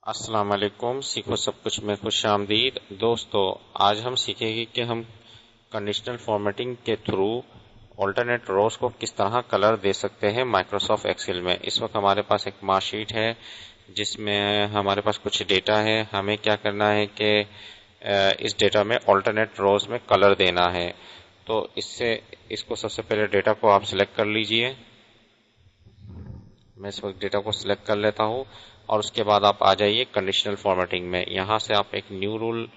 अस्सलाम वालेकुम। सीखो सब कुछ में खुश आमदीद। दोस्तों, आज हम सीखेंगे कि हम कंडीशनल फॉर्मेटिंग के थ्रू ऑल्टरनेट रोज को किस तरह कलर दे सकते हैं माइक्रोसॉफ्ट एक्सेल में। इस वक्त हमारे पास एक मार्कशीट है जिसमें हमारे पास कुछ डेटा है। हमें क्या करना है कि इस डेटा में ऑल्टरनेट रोज में कलर देना है। तो इसको सबसे पहले डेटा को आप सिलेक्ट कर लीजिए। मैं इस वक्त डेटा को सिलेक्ट कर लेता हूँ और उसके बाद आप आ जाइए कंडीशनल फॉर्मेटिंग में। यहाँ से आप एक न्यू रूल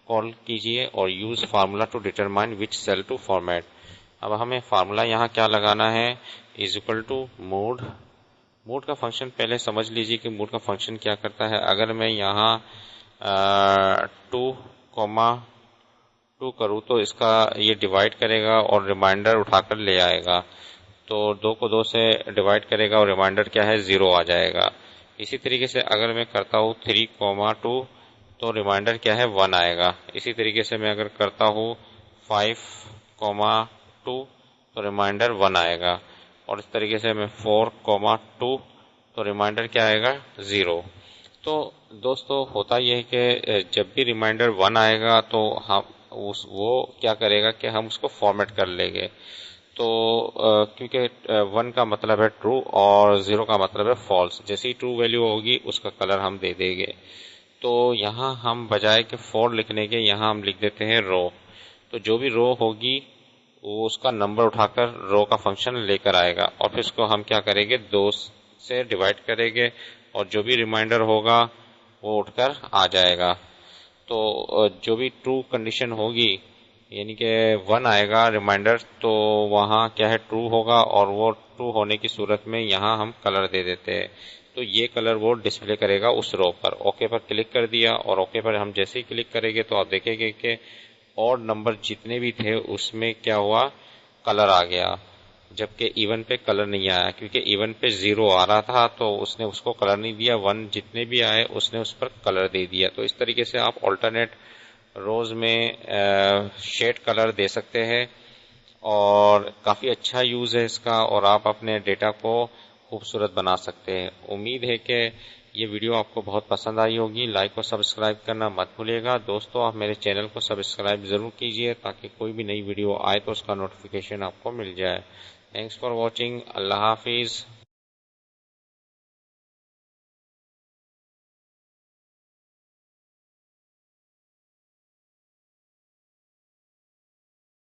कॉल कीजिए और use formula to determine which cell to format. अब हमें फार्मूला यहाँ क्या लगाना है, is equal to mood. Mood का फंक्शन पहले समझ लीजिए कि मूड का फंक्शन क्या करता है। अगर मैं यहाँ 2,2 करूँ तो इसका ये डिवाइड करेगा और रिमाइंडर उठाकर ले आएगा। तो 2 को 2 से डिवाइड करेगा और रिमाइंडर क्या है, 0 आ जाएगा। इसी तरीके से अगर मैं करता हूँ 3,2 तो रिमाइंडर क्या है, 1 आएगा। इसी तरीके से मैं अगर करता हूँ 5,2 तो रिमाइंडर 1 आएगा। और इस तरीके से मैं 4,2 तो रिमाइंडर क्या आएगा, 0। तो दोस्तों, होता यह है कि जब भी रिमाइंडर 1 आएगा तो हम वो क्या करेगा कि हम उसको फॉर्मेट कर लेंगे। तो क्योंकि 1 का मतलब है ट्रू और 0 का मतलब है फॉल्स। जैसी ट्रू वैल्यू होगी उसका कलर हम दे देंगे। तो यहाँ हम बजाय के 4 लिखने के यहाँ हम लिख देते हैं रो। तो जो भी रो होगी वो उसका नंबर उठाकर रो का फंक्शन लेकर आएगा और फिर उसको हम क्या करेंगे, 2 से डिवाइड करेंगे और जो भी रिमाइंडर होगा वो उठकर आ जाएगा। तो जो भी ट्रू कंडीशन होगी यानी कि 1 आएगा रिमाइंडर, तो वहाँ क्या है, ट्रू होगा और वो ट्रू होने की सूरत में यहाँ हम कलर दे देते हैं। तो ये कलर वो डिस्प्ले करेगा उस रो पर। ओके पर क्लिक कर दिया और ओके पर हम जैसे ही क्लिक करेंगे तो आप देखेंगे कि और नंबर जितने भी थे उसमें क्या हुआ, कलर आ गया, जबकि इवन पे कलर नहीं आया। क्योंकि इवन पे 0 आ रहा था तो उसने उसको कलर नहीं दिया, 1 जितने भी आए उसने उस पर कलर दे दिया। तो इस तरीके से आप ऑल्टरनेट रोज में शेड कलर दे सकते हैं और काफ़ी अच्छा यूज़ है इसका और आप अपने डेटा को खूबसूरत बना सकते हैं। उम्मीद है कि ये वीडियो आपको बहुत पसंद आई होगी। लाइक और सब्सक्राइब करना मत भूलिएगा। दोस्तों, आप मेरे चैनल को सब्सक्राइब ज़रूर कीजिए ताकि कोई भी नई वीडियो आए तो उसका नोटिफिकेशन आपको मिल जाए। Thanks for watching. अल्लाह हाफिज़।